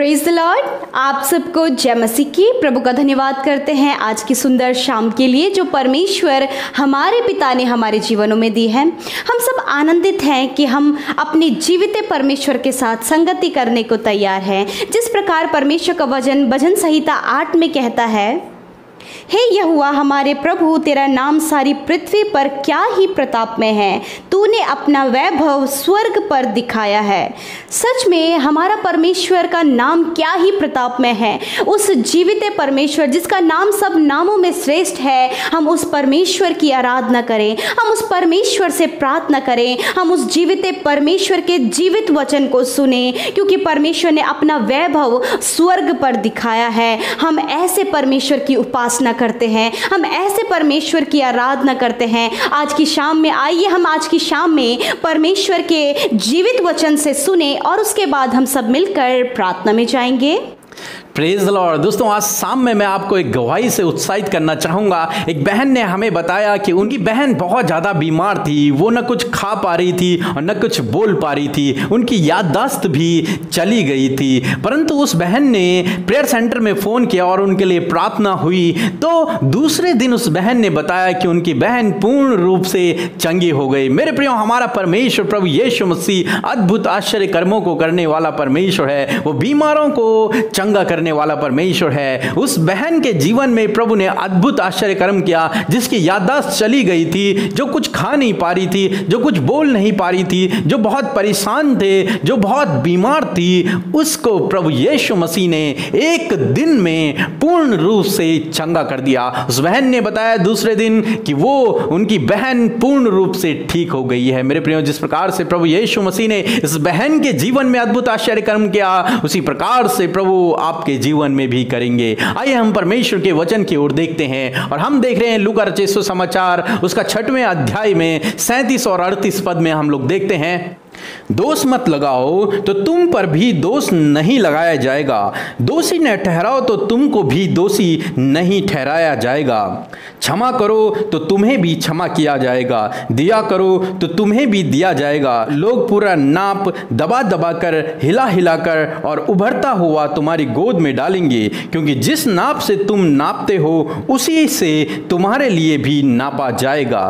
Praise the Lord. आप सबको जय मसीह की। प्रभु का धन्यवाद करते हैं आज की सुंदर शाम के लिए जो परमेश्वर हमारे पिता ने हमारे जीवनों में दी है। हम सब आनंदित हैं कि हम अपने जीवित परमेश्वर के साथ संगति करने को तैयार हैं। जिस प्रकार परमेश्वर का वचन भजन संहिता 8 में कहता है, हे यहोवा हमारे प्रभु, तेरा नाम सारी पृथ्वी पर क्या ही प्रताप में है। तूने अपना वैभव स्वर्ग पर दिखाया है। सच में हमारा परमेश्वर का नाम क्या ही प्रताप में है। उस जीवित परमेश्वर जिसका नाम सब नामों में श्रेष्ठ है, हम उस परमेश्वर की आराधना करें, हम उस परमेश्वर से प्रार्थना करें, हम उस जीवित परमेश्वर के जीवित वचन को सुने, क्योंकि परमेश्वर ने अपना वैभव स्वर्ग पर दिखाया है। हम ऐसे परमेश्वर की उपासना करते हैं, हम ऐसे परमेश्वर की आराधना करते हैं। आज की शाम में आइए हम आज की शाम में परमेश्वर के जीवित वचन से सुने और उसके बाद हम सब मिलकर प्रार्थना में जाएंगे। Praise the Lord. दोस्तों, आज शाम में मैं आपको एक गवाही से उत्साहित करना चाहूँगा। एक बहन ने हमें बताया कि उनकी बहन बहुत ज़्यादा बीमार थी, वो न कुछ खा पा रही थी और न कुछ बोल पा रही थी, उनकी याददाश्त भी चली गई थी। परंतु उस बहन ने प्रेयर सेंटर में फ़ोन किया और उनके लिए प्रार्थना हुई। तो दूसरे दिन उस बहन ने बताया कि उनकी बहन पूर्ण रूप से चंगी हो गई। मेरे प्रियो, हमारा परमेश्वर प्रभु यीशु मसीह अद्भुत आश्चर्य कर्मों को करने वाला परमेश्वर है। वो बीमारों को चंगा करने वाला परमेश्वर है। उस बहन के जीवन में प्रभु ने अद्भुत आश्चर्य कर्म किया, जिसकी याददाश्त चली गई थी, जो कुछ खा नहीं पा रही थी, जो कुछ बोल नहीं पा रही थी, जो बहुत परेशान थे, जो बहुत बीमार थी, उसको प्रभु यीशु मसीह ने एक दिन में पूर्ण रूप से चंगा कर दिया। उस बहन ने बताया दूसरे दिन कि वो उनकी बहन पूर्ण रूप से ठीक हो गई है। मेरे प्रियो, जिस प्रकार से प्रभु यीशु मसीह ने इस बहन के जीवन में अद्भुत आश्चर्य कर्म किया, उसी प्रकार से प्रभु आपके जीवन में भी करेंगे। आइए हम परमेश्वर के वचन की ओर देखते हैं और हम देख रहे हैं लूका रचित सुसमाचार उसका 6वें अध्याय में 37 और 38 पद में हम लोग देखते हैं, दोष मत लगाओ तो तुम पर भी दोष नहीं लगाया जाएगा, दोषी न ठहराओ तो तुमको भी दोषी नहीं ठहराया जाएगा। क्षमा करो तो तुम्हें भी क्षमा किया जाएगा, दिया करो तो तुम्हें भी दिया जाएगा। लोग पूरा नाप दबा दबा कर, हिला हिला कर और उभरता हुआ तुम्हारी गोद में डालेंगे, क्योंकि जिस नाप से तुम नापते हो उसी से तुम्हारे लिए भी नापा जाएगा।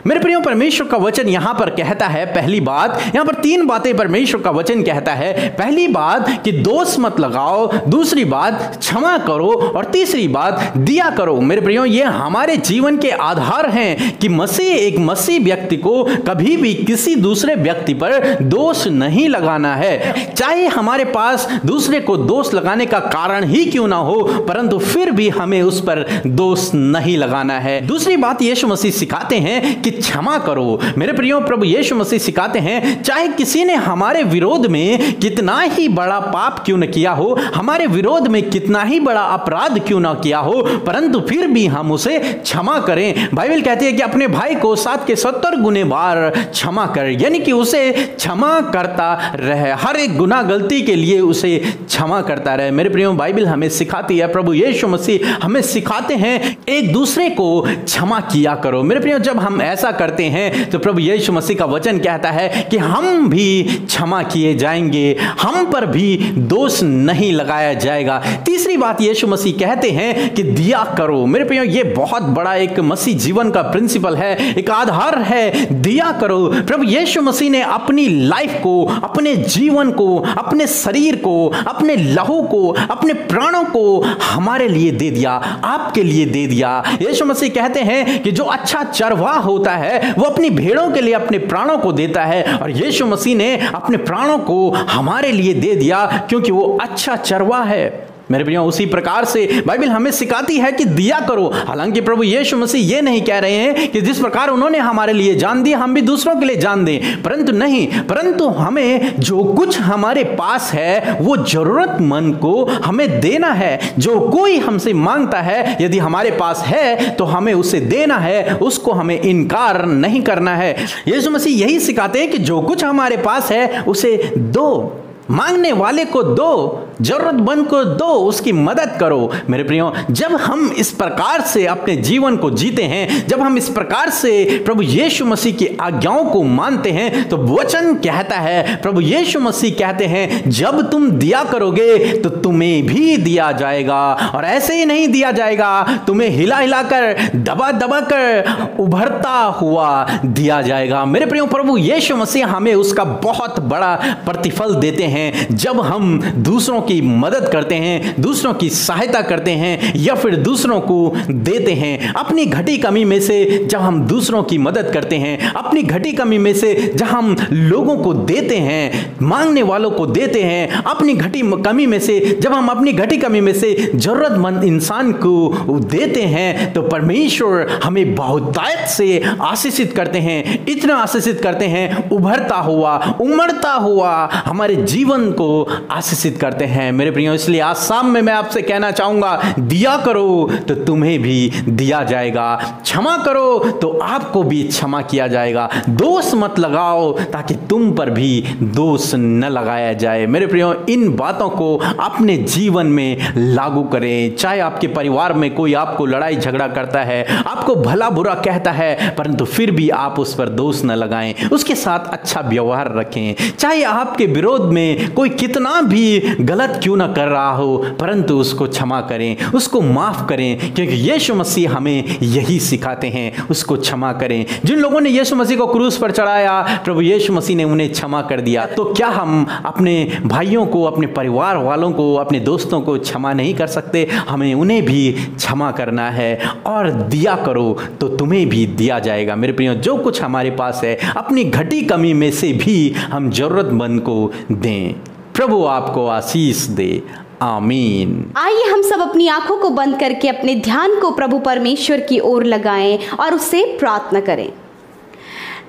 मेरे प्रियो, परमेश्वर का वचन यहां पर कहता है, पहली बात, यहां पर 3 बातें परमेश्वर का वचन कहता है। पहली बात कि दोष मत लगाओ, दूसरी बात क्षमा करो और तीसरी बात दिया करो। मेरे प्रियो, ये हमारे जीवन के आधार हैं कि एक मसीह व्यक्ति को कभी भी किसी दूसरे व्यक्ति पर दोष नहीं लगाना है। चाहे हमारे पास दूसरे को दोष लगाने का कारण ही क्यों ना हो, परंतु फिर भी हमें उस पर दोष नहीं लगाना है। दूसरी बात यीशु मसीह सिखाते हैं कि क्षमा करो। मेरे प्रियो, प्रभु यीशु मसीह सिखाते हैं, चाहे किसी ने हमारे विरोध में कितना ही बड़ा पाप क्यों न किया हो, हमारे विरोध में कितना ही बड़ा अपराध क्यों ना किया हो, परंतु फिर भी हम उसे क्षमा करें। बाइबल कहती है कि अपने भाई को 7 के 70 गुने बार क्षमा कर, यानी कि उसे क्षमा करता रहे, हर एक गुनाह गलती के लिए उसे क्षमा करता रहे। मेरे प्रियो, बाइबल हमें सिखाती है, प्रभु यीशु मसीह हमें सिखाते हैं, एक दूसरे को क्षमा किया करो। मेरे प्रियो, जब हम ऐसा करते हैं तो प्रभु यीशु मसीह का वचन कहता है कि हम भी क्षमा किए जाएंगे, हम पर भी दोष नहीं लगाया जाएगा। तीसरी बात यीशु मसीह कहते हैं कि दिया करो। मेरे प्रियो, ये बहुत बड़ा एक मसीह जीवन का प्रिंसिपल है, एक आधार है, दिया करो। प्रभु यीशु मसीह ने अपनी लाइफ को, अपने जीवन को, अपने शरीर को, अपने लहू को, अपने प्राणों को हमारे लिए दे दिया, आपके लिए दे दिया। यीशु मसीह कहते हैं कि जो अच्छा चरवाहा होता है वो अपनी भेड़ों के लिए अपने प्राणों को देता है, और यीशु मसीह ने अपने प्राणों को हमारे लिए दे दिया क्योंकि वो अच्छा चरवाहा है। मेरे प्रियो, उसी प्रकार से बाइबल हमें सिखाती है कि दिया करो। हालांकि प्रभु यीशु मसीह ये नहीं कह रहे हैं कि जिस प्रकार उन्होंने हमारे लिए जान दी हम भी दूसरों के लिए जान दें, परंतु नहीं, परंतु हमें जो कुछ हमारे पास है वो जरूरतमंद को हमें देना है। जो कोई हमसे मांगता है, यदि हमारे पास है तो हमें उसे देना है, उसको हमें इनकार नहीं करना है। यीशु मसीह यही सिखाते हैं कि जो कुछ हमारे पास है उसे दो, मांगने वाले को दो, जरूरतमंद को दो, उसकी मदद करो। मेरे प्रियो, जब हम इस प्रकार से अपने जीवन को जीते हैं, जब हम इस प्रकार से प्रभु यीशु मसीह की आज्ञाओं को मानते हैं, तो वचन कहता है, प्रभु यीशु मसीह कहते हैं, जब तुम दिया करोगे तो तुम्हें भी दिया जाएगा। और ऐसे ही नहीं दिया जाएगा, तुम्हें हिला हिलाकर, दबा दबा कर उभरता हुआ दिया जाएगा। मेरे प्रियो, प्रभु यीशु मसीह हमें उसका बहुत बड़ा प्रतिफल देते हैं जब हम दूसरों की मदद करते हैं, दूसरों की सहायता करते हैं, या फिर दूसरों को देते हैं। अपनी घटी कमी में से जब हम दूसरों की मदद करते हैं, अपनी घटी कमी में से जब हम लोगों को देते हैं, मांगने वालों को देते हैं, अपनी घटी कमी में से जब हम अपनी घटी कमी में से जरूरतमंद इंसान को देते हैं, तो परमेश्वर हमें बहुतायत से आशीषित करते हैं, इतना आशीषित करते हैं, उभरता हुआ, उमड़ता हुआ हमारे जीवन को आशीषित करते हैं। मेरे प्रियो, इसलिए आज शाम में मैं आपसे कहना चाहूंगा, दिया करो तो तुम्हें भी दिया जाएगा, क्षमा करो तो आपको भी क्षमा किया जाएगा, दोष मत लगाओ ताकि तुम पर भी दोष न लगाया जाए। मेरे प्रियो, इन बातों को अपने जीवन में लागू करें। चाहे आपके परिवार में कोई आपको लड़ाई झगड़ा करता है, आपको भला बुरा कहता है, परंतु फिर भी आप उस पर दोष न लगाएं, उसके साथ अच्छा व्यवहार रखें। चाहे आपके विरोध में कोई कितना भी गलत क्यों ना कर रहा हो, परंतु उसको क्षमा करें, उसको माफ करें, क्योंकि यीशु मसीह हमें यही सिखाते हैं, उसको क्षमा करें। जिन लोगों ने यीशु मसीह को क्रूस पर चढ़ाया, प्रभु यीशु मसीह ने उन्हें क्षमा कर दिया। तो क्या हम अपने भाइयों को, अपने परिवार वालों को, अपने दोस्तों को क्षमा नहीं कर सकते? हमें उन्हें भी क्षमा करना है। और दिया करो तो तुम्हें भी दिया जाएगा। मेरे प्रियो, जो कुछ हमारे पास है, अपनी घटी कमी में से भी हम जरूरतमंद को दें। प्रभु आपको आशीष दे। आमीन। आइए हम सब अपनी आंखों को बंद करके अपने ध्यान को प्रभु परमेश्वर की ओर लगाएं और उससे प्रार्थना करें।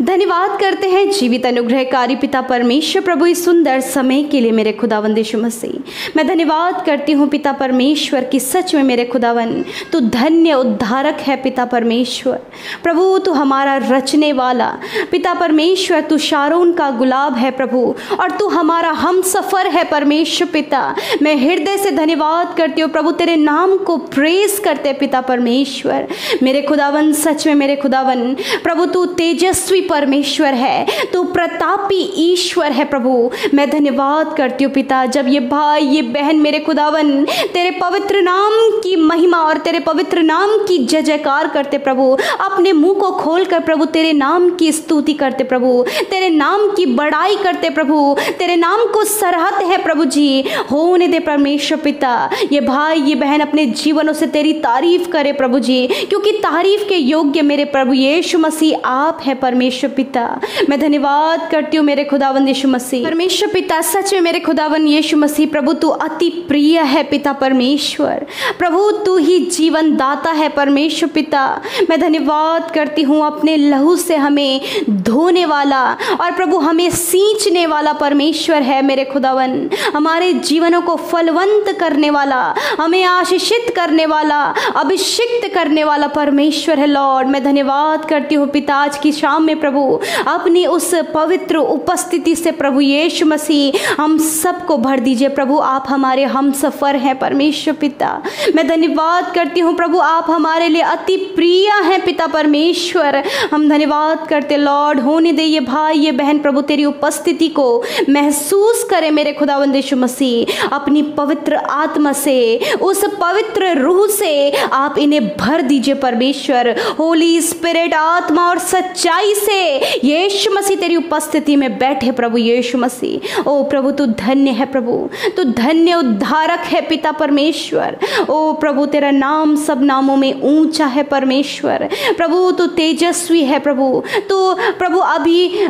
धन्यवाद करते हैं जीवित अनुग्रहकारी पिता परमेश्वर प्रभु इस सुंदर समय के लिए मेरे खुदावंद यीशु मसीह। मैं धन्यवाद करती हूँ पिता परमेश्वर की, सच में मेरे खुदावन तू धन्य उद्धारक है पिता परमेश्वर। प्रभु तू हमारा रचने वाला पिता परमेश्वर, तू शारोन का गुलाब है प्रभु, और तू हमारा हम सफ़र है परमेश्वर पिता। मैं हृदय से धन्यवाद करती हूँ प्रभु, तेरे नाम को प्रेस करते पिता परमेश्वर। मेरे खुदावन, सच में मेरे खुदावन प्रभु तू तेजस्वी परमेश्वर है, तू प्रतापी ईश्वर है प्रभु। मैं धन्यवाद करती हूँ पिता, जब ये भाई ये बहन मेरे खुदावन तेरे पवित्र नाम की महिमा और तेरे पवित्र नाम की जय जयकार करते प्रभु, अपने मुंह को खोलकर प्रभु तेरे नाम की स्तुति करते प्रभु, तेरे नाम की बड़ाई करते प्रभु, तेरे नाम को सराहते हैं प्रभु जी। होने दे परमेश्वर पिता, ये भाई ये बहन अपने जीवनों से तेरी तारीफ करे प्रभु जी, क्योंकि तारीफ के योग्य मेरे प्रभु यीशु मसीह आप है परमेश्वर पिता। मैं धन्यवाद करती हूँ मेरे खुदावंद यीशु मसीह परमेश्वर पिता। सच में मेरे खुदावंद यीशु मसीह प्रभु तू अति प्रिय है पिता परमेश्वर। प्रभु तू ही जीवन दाता है परमेश्वर पिता। मैं धन्यवाद करती हूँ अपने लहू से हमें धोने वाला और प्रभु हमें सींचने वाला परमेश्वर है मेरे खुदावन, हमारे जीवनों को फलवंत करने वाला, हमें आशीषित करने वाला, अभिषिक्त करने वाला परमेश्वर है लॉर्ड। मैं धन्यवाद करती हूँ पिता आज की शाम में प्रभु अपनी उस पवित्र उपस्थिति से प्रभु यीशु मसीह हम सबको भर दीजिए प्रभु। आप हमारे हम सफ़र हैं परमेश्वर पिता। मैं धन्यवाद करती हूँ प्रभु, आप हमारे लिए अति प्रिय हैं पिता परमेश्वर। हम धन्यवाद करते लॉर्ड। होने दे ये भाई ये बहन प्रभु तेरी उपस्थिति को महसूस करें मेरे खुदावंद यीशु मसीह। अपनी पवित्र आत्मा से, उस पवित्र रूह से आप इन्हें भर दीजिए परमेश्वर। होली स्पिरिट, आत्मा और सच्चाई से यीशु मसीह तेरी उपस्थिति में बैठे प्रभु यीशु मसीह। ओ प्रभु तू धन्य है प्रभु, तू धन्य उद्धारक है पिता परमेश्वर। ओ प्रभु तेरा नाम सब नामों में ऊंचा है परमेश्वर। प्रभु तू तेजस्वी है प्रभु, तू प्रभु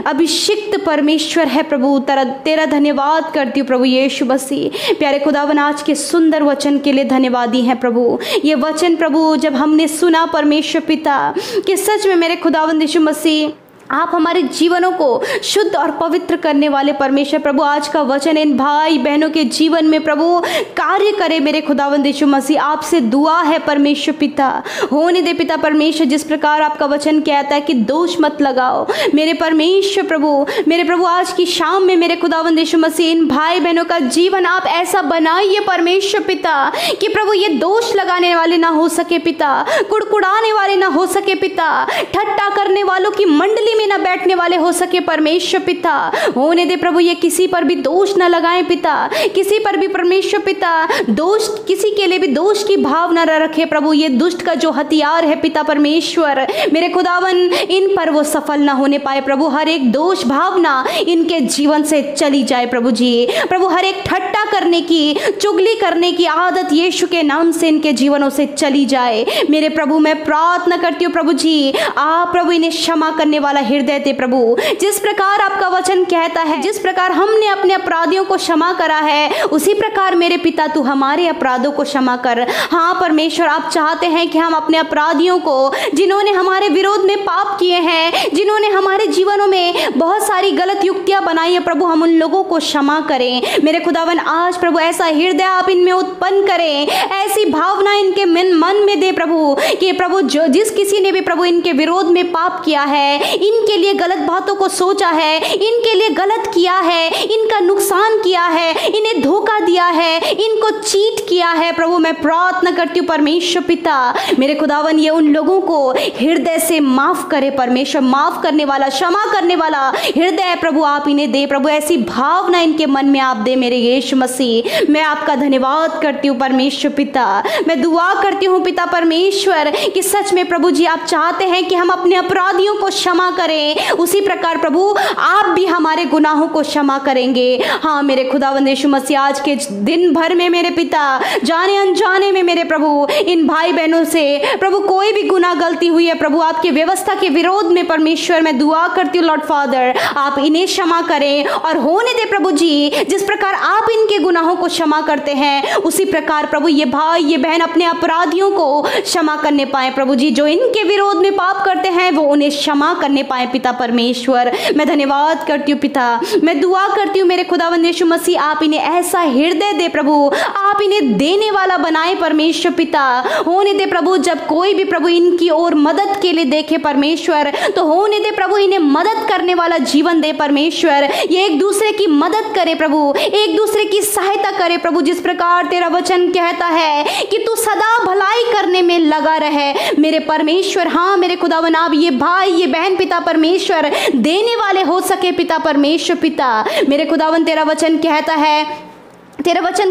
अभिषिक्त परमेश्वर है प्रभु। तेरा धन्यवाद करती हूँ प्रभु यीशु मसीह। प्यारे खुदावन आज के सुंदर वचन के लिए धन्यवादी हैं प्रभु। ये वचन प्रभु जब हमने सुना परमेश्वर पिता कि सच में मेरे खुदावन यीशु मसीह आप हमारे जीवनों को शुद्ध और पवित्र करने वाले परमेश्वर प्रभु, आज का वचन इन भाई बहनों के जीवन में प्रभु कार्य करे मेरे खुदावंद यीशु मसीह। आपसे दुआ है परमेश्वर पिता, होने दे पिता परमेश्वर, जिस प्रकार आपका वचन कहता है कि दोष मत लगाओ मेरे परमेश्वर प्रभु, मेरे प्रभु आज की शाम में मेरे खुदावंद यीशु मसीह इन भाई बहनों का जीवन आप ऐसा बनाइए परमेश्वर पिता कि प्रभु ये दोष लगाने वाले ना हो सके पिता, कुड़कुड़ाने वाले ना हो सके पिता, ठट्टा करने वालों की मंडली में ना बैठने वाले हो सके परमेश्वर पिता। होने दे प्रभु ये किसी पर भी दोष ना लगाएं पिता, किसी पर भी परमेश्वर पिता दोष, किसी के लिए भी दोष की भावना न रखे प्रभु। ये दुष्ट का जो हथियार है पिता परमेश्वर मेरे खुदावन, इन पर वो सफल ना होने पाए प्रभु। हर एक दोष भावना इनके जीवन से चली जाए प्रभु जी। प्रभु हर एक ठट्टा करने की, चुगली करने की आदत यीशु के नाम से इनके जीवनों से चली जाए मेरे प्रभु। मैं प्रार्थना करती हूँ प्रभु जी, आप प्रभु इन्हें क्षमा करने वाला हृदय दे प्रभु। जिस प्रकार आपका वचन कहता है, जिस प्रकार हमने अपने अपराधियों को क्षमा करा है, उसी प्रकार मेरे पिता तू हमारे अपराधों को क्षमा कर। हाँ परमेश्वर, आप चाहते हैं कि हम अपने अपराधियों को, जिन्होंने हमारे विरोध में पाप किए हैं, जिन्होंने हमारे जीवनों में बहुत सारी गलत युक्तियां बनाई है प्रभु, हम उन लोगों को क्षमा करें मेरे खुदावन। आज प्रभु ऐसा हृदय आप इनमें उत्पन्न करें, ऐसी भावना इनके मन में दे प्रभु कि प्रभु जो जिस किसी ने भी प्रभु इनके विरोध में पाप किया है, इनके लिए गलत बातों को सोचा है, इनके लिए गलत किया है, इनका नुकसान किया है, इन्हें धोखा दिया है, इनको चीट किया है प्रभु, मैं प्रार्थना करती हूँ परमेश्वर पिता मेरे खुदावन, ये उन लोगों को हृदय से माफ करे परमेश्वर। माफ करने वाला, क्षमा करने वाला हृदय प्रभु आप इन्हें दे प्रभु। ऐसी भावना इनके मन में आप दे मेरे यीशु मसीह। मैं आपका धन्यवाद करती हूँ परमेश्वर पिता। मैं दुआ करती हूँ पिता परमेश्वर कि सच में प्रभु जी आप चाहते हैं कि हम अपने अपराधियों को क्षमा करें, उसी प्रकार प्रभु आप भी हमारे गुनाहों को क्षमा करेंगे। हाँ मेरे खुदावंद यीशु मसीह, आज के दिन भर में मेरे पिता, जाने अनजाने में मेरे प्रभु इन भाई बहनों से प्रभु कोई भी गुनाह गलती हुई है प्रभु, आपकी व्यवस्था के विरोध में परमेश्वर मैं दुआ करती हूँ लॉर्ड फादर, आप इन्हें क्षमा करें और होने दे प्रभु जी, जिस प्रकार आप इनके गुनाहों को क्षमा करते हैं, उसी प्रकार प्रभु ये भाई ये बहन अपने अपराधियों को क्षमा करने पाए प्रभु जी। जो इनके विरोध में पाप करते हैं वो उन्हें क्षमा करने पाए पिता परमेश्वर। मैं धन्यवाद करती हूँ पिता, मैं दुआ करती हूँ मेरे खुदावंद यीशु मसीह, आप इन्हें ऐसा हृदय दे प्रभु, आप इन्हें देने वाला बनाए परमेश्वर पिता। होने दे प्रभु जब कोई भी प्रभु इनकी ओर मदद के लिए देखे परमेश्वर, तो होने दे प्रभु इन्हें मदद करने वाला जीवन दे परमेश्वर। ये एक दूसरे की मदद करे प्रभु, एक दूसरे की सहायता करे प्रभु, जिस प्रकार तेरा वचन कहता है कि तू सदा भलाई करने में लगा रहे मेरे परमेश्वर। हाँ मेरे खुदावन, आप ये भाई ये बहन पिता परमेश्वर देने वाले हो सके पिता परमेश्वर पिता मेरे खुदावन। तेरा वचन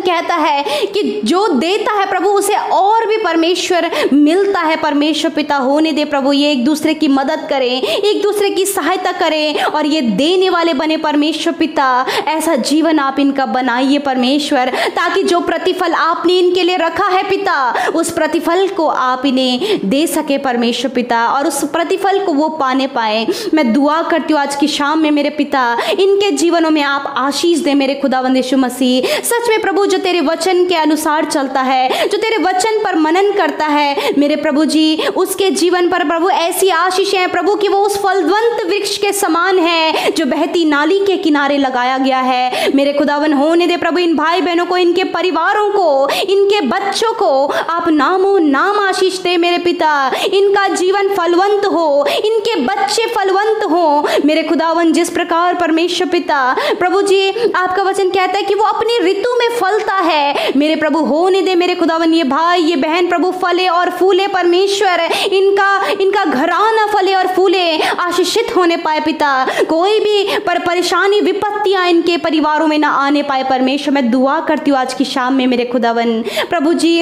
कहता है कि जो देता है प्रभु उसे और भी परमेश्वर मिलता है परमेश्वर पिता। होने दे प्रभु ये एक दूसरे की मदद करें, एक दूसरे की सहायता करें और ये देने वाले बने परमेश्वर पिता। ऐसा जीवन आप इनका बनाइए परमेश्वर, ताकि जो प्रतिफल आपने इनके लिए रखा है पिता, उस प्रतिफल को आप इन्हें दे सके परमेश्वर पिता, और उस प्रतिफल को वो पाने पाए। मैं दुआ करती हूँ आज की शाम में मेरे पिता, इनके जीवनों में आप आशीष दे मेरे खुदावंद यीशु मसीह। सच में प्रभु जो तेरे वचन के अनुसार चलता है, जो तेरे वचन पर मनन करता है मेरे प्रभु जी, उसके जीवन पर प्रभु ऐसी आशीष है प्रभु कि वो उस फलवंत वृक्ष के समान है जो बहती नाली के किनारे लगाया गया है मेरे खुदावन। होने दे प्रभु इन भाई बहनों को, इनके परिवारों को, इनके बच्चों को आप नामों नाम आशीष दे मेरे पिता। इनका जीवन फलवंत हो, इनके बच्चे फलवंत हो मेरे खुदावन। जिस प्रकार परमेश्वर पिता प्रभु जी आपका वचन कहता है कि वो अपनी ऋतु में फलता है मेरे प्रभु। होने दे मेरे खुदावन ये भाई ये बहन प्रभु फले और फूले परमेश्वर, इनका घराना फले और फूले, आशीषित होने पाए पिता। कोई भी परेशानी विपत्तियां इनके परिवारों में ना आने पाए परमेश्वर। मैं दुआ करती हूँ आज की शाम में मेरे खुदावन प्रभु जी,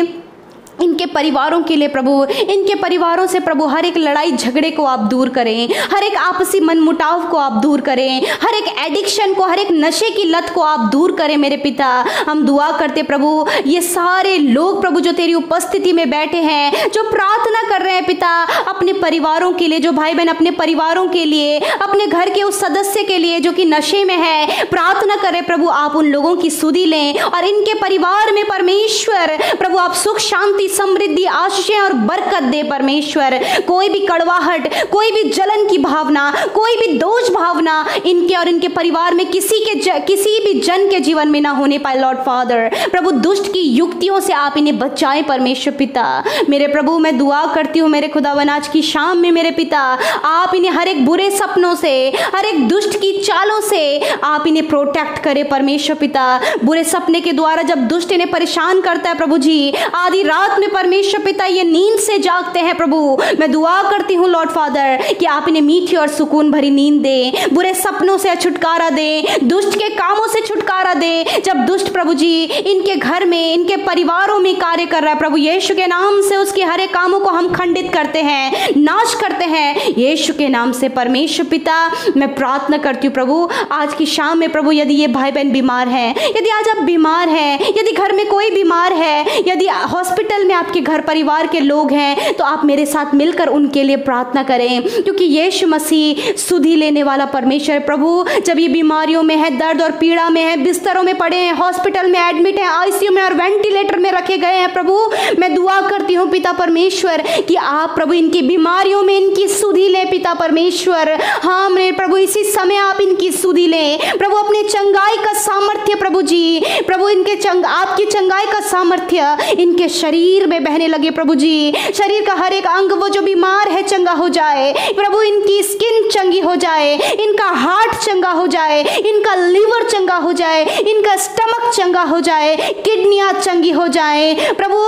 इनके परिवारों के लिए प्रभु, इनके परिवारों से प्रभु हर एक लड़ाई झगड़े को आप दूर करें, हर एक आपसी मनमुटाव को आप दूर करें, हर एक एडिक्शन को, हर एक नशे की लत को आप दूर करें मेरे पिता। हम दुआ करते प्रभु ये सारे लोग प्रभु जो तेरी उपस्थिति में बैठे हैं, जो प्रार्थना कर रहे हैं पिता अपने परिवारों के लिए, जो भाई बहन अपने परिवारों के लिए, अपने घर के उस सदस्य के लिए जो कि नशे में है, प्रार्थना करें प्रभु आप उन लोगों की सुधि लें और इनके परिवार में परमेश्वर प्रभु आप सुख शांति शांति, समृद्धि, आशीषें और बरकत दे परमेश्वर। कोई भी कड़वाहट, कोई भी जलन की भावना, कोई भी दोष भावना इनके और इनके परिवार में किसी भी जन के जीवन में ना होने पाए लॉर्ड फादर। प्रभु दुष्ट की युक्तियों से आप इन्हें बचाएं परमेश्वर पिता। मेरे प्रभु मैं दुआ करती हूँ मेरे खुदावन आज की शाम में मेरे पिता आप इन्हें हर एक बुरे सपनों से, हर एक दुष्ट की चालों से आप इन्हें प्रोटेक्ट करें परमेश्वर पिता। बुरे सपने के द्वारा जब दुष्ट इन्हें परेशान करता है प्रभु जी, आधी रात में परमेश्वर पिता ये नींद से जागते हैं प्रभु, मैं दुआ करती हूँ लॉर्ड फादर कि आप इन्हें मीठी और सुकून भरी नींद दें, बुरे सपनों से छुटकारा दें, दुष्ट के कामों से छुटकारा दें। जब दुष्ट प्रभु जी इनके घर में, इनके परिवारों में कार्य कर रहा है प्रभु यीशु के नाम से उसके हर एक कामों को हम खंडित करते हैं, नाश करते हैं यीशु के नाम से परमेश्वर पिता। मैं प्रार्थना करती हूँ प्रभु आज की शाम में प्रभु यदि ये भाई बहन बीमार हैं, यदि आज आप बीमार हैं, यदि घर में कोई बीमार है, यदि हॉस्पिटल में आपके घर परिवार के लोग हैं, तो आप मेरे साथ मिलकर उनके लिए प्रार्थना करें, क्योंकि यीशु मसीह सुधि लेने वाला परमेश्वर प्रभु। जब ये बीमारियों में है, दर्द और पीड़ा में है, बिस्तरों में पड़े हैं, हॉस्पिटल में एडमिट हैं, आईसीयू में और वेंटिलेटर में रखे गए हैं प्रभु, मैं दुआ करती हूँ पिता परमेश्वर कि आप प्रभु इनकी बीमारियों में इनकी सुधि लें पिता परमेश्वर। हाँ मेरे प्रभु इसी समय आप इनकी सुधि लें प्रभु, अपने चंगाई का सामर्थ्य प्रभु जी, प्रभु इनके आपकी चंगाई का सामर्थ्य इनके शरीर में बहने लगे प्रभु जी। शरीर का हर एक अंग वो जो बीमार है चंगा हो जाए प्रभु, इनकी स्किन चंगी हो जाए, इनका हार्ट चंगा हो जाए, इनका लिवर चंगा हो जाए, इनका स्टमक चंगा हो जाए, किडनियां चंगी हो जाए प्रभु,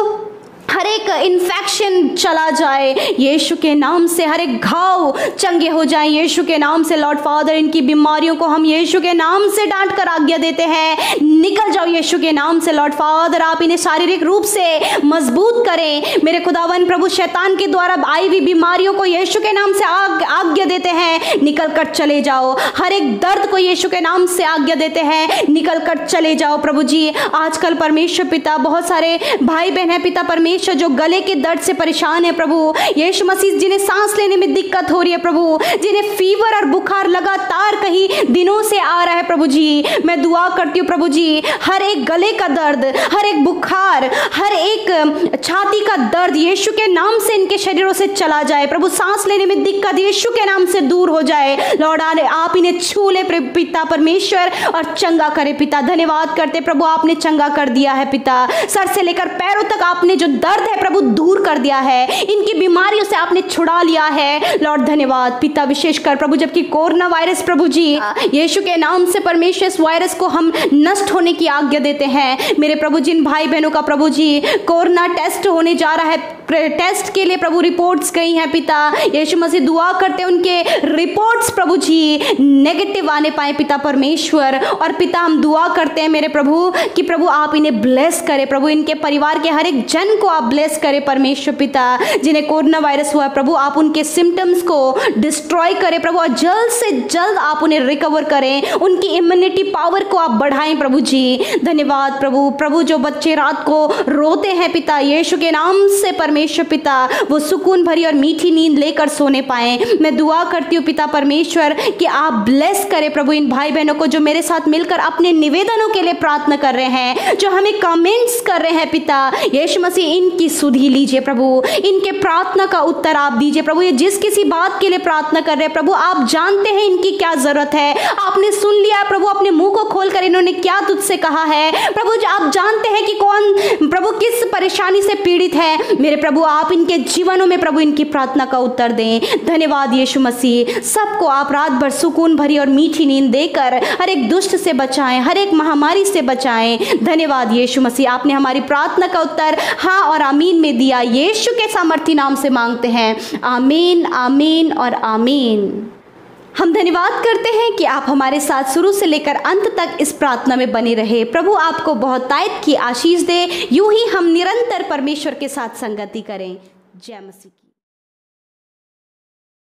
हर एक इन्फेक्शन चला जाए यीशु के नाम से, हर एक घाव चंगे हो जाए यीशु के नाम से लॉर्ड फादर। इनकी बीमारियों को हम यीशु के नाम से डांट कर आज्ञा देते हैं, निकल जाओ यीशु के नाम से लॉर्ड फादर। आप इन्हें शारीरिक रूप से मजबूत करें मेरे खुदावन प्रभु, शैतान के द्वारा आई हुई बीमारियों को यीशु के नाम से आज्ञा देते हैं, निकल कर चले जाओ। हर एक दर्द को यीशु के नाम से आज्ञा देते हैं, निकल कर चले जाओ प्रभु जी। आजकल परमेश्वर पिता बहुत सारे भाई बहन हैं पिता परमेश्वर जो गले के दर्द से परेशान है प्रभु यीशु मसीह, जिन्हें सांस लेने में दिक्कत हो रही है प्रभु, जिन्हें फीवर और बुखार लगातार कई दिनों से आ रहा है प्रभु जी, मैं दुआ करती हूँ प्रभु जी हर एक गले का दर्द, हर एक बुखार, हर एक छाती का दर्द यीशु के नाम से इनके शरीरों से चला जाए प्रभु, सांस लेने में दिक्कत यीशु के नाम से दूर हो जाए लॉर्ड। आप इन्हें छू ले पिता परमेश्वर और चंगा करे पिता। धन्यवाद करते प्रभु आपने चंगा कर दिया है पिता, सर से लेकर पैरों तक आपने जो दर्द है प्रभु दूर कर दिया है, इनकी बीमारियों से आपने छुड़ा लिया है लॉर्ड। धन्यवाद पिता विशेषकर प्रभु, जबकि कोरोना वायरस प्रभु जी यीशु के नाम से परमेश्वर इस वायरस को हम नष्ट होने की आज्ञा देते हैं मेरे प्रभु। जिन भाई बहनों का प्रभु जी कोरोना टेस्ट होने जा रहा है, टेस्ट के लिए प्रभु रिपोर्ट्स गई हैं पिता यीशु मसीह, दुआ करते हैं उनके रिपोर्ट्स प्रभु जी नेगेटिव आने पाए पिता परमेश्वर। और पिता हम दुआ करते हैं मेरे प्रभु कि प्रभु आप इन्हें ब्लेस करें प्रभु, इनके परिवार के हर एक जन को आप ब्लेस करें परमेश्वर पिता। जिन्हें कोरोना वायरस हुआ प्रभु आप उनके सिम्टम्स को डिस्ट्रॉय करें प्रभु, और जल्द से जल्द आप उन्हें रिकवर करें, उनकी इम्यूनिटी पावर को आप बढ़ाएं प्रभु जी। धन्यवाद प्रभु। प्रभु जो बच्चे रात को रोते हैं पिता यीशु के नाम से परमेश्वर पिता, वो सुकून भरी और मीठी नींद लेकर सोने पाए, मैं दुआ करती हूँ पिता परमेश्वर कि आप ब्लेस करें प्रभु इन भाई बहनों को जो मेरे साथ मिलकर अपने निवेदनों के लिए प्रार्थना कर रहे हैं, जो हमें कमेंट्स कर रहे हैं पिता यीशु मसीह, इनकी सुधि लीजिए प्रभु, इनके प्रार्थना का उत्तर आप दीजिए प्रभु। ये जिस किसी बात के लिए प्रार्थना कर रहे हैं प्रभु आप जानते हैं इनकी क्या जरूरत है, आपने सुन लिया प्रभु, अपने मुंह को खोलकर इन्होंने क्या तुझसे कहा है प्रभु, आप जानते हैं कि कौन प्रभु किस परेशानी से पीड़ित है मेरे प्रभु, आप इनके जीवनों में प्रभु इनकी प्रार्थना का उत्तर दें। धन्यवाद यीशु मसीह। सबको आप रात भर सुकून भरी और मीठी नींद देकर हर एक दुष्ट से बचाएं, हर एक महामारी से बचाएं। धन्यवाद यीशु मसीह, आपने हमारी प्रार्थना का उत्तर हाँ और आमीन में दिया। यीशु के सामर्थी नाम से मांगते हैं, आमीन आमीन और आमीन। हम धन्यवाद करते हैं कि आप हमारे साथ शुरू से लेकर अंत तक इस प्रार्थना में बने रहे। प्रभु आपको बहुतायत की आशीष दे, यूं ही हम निरंतर परमेश्वर के साथ संगति करें। जय मसीह।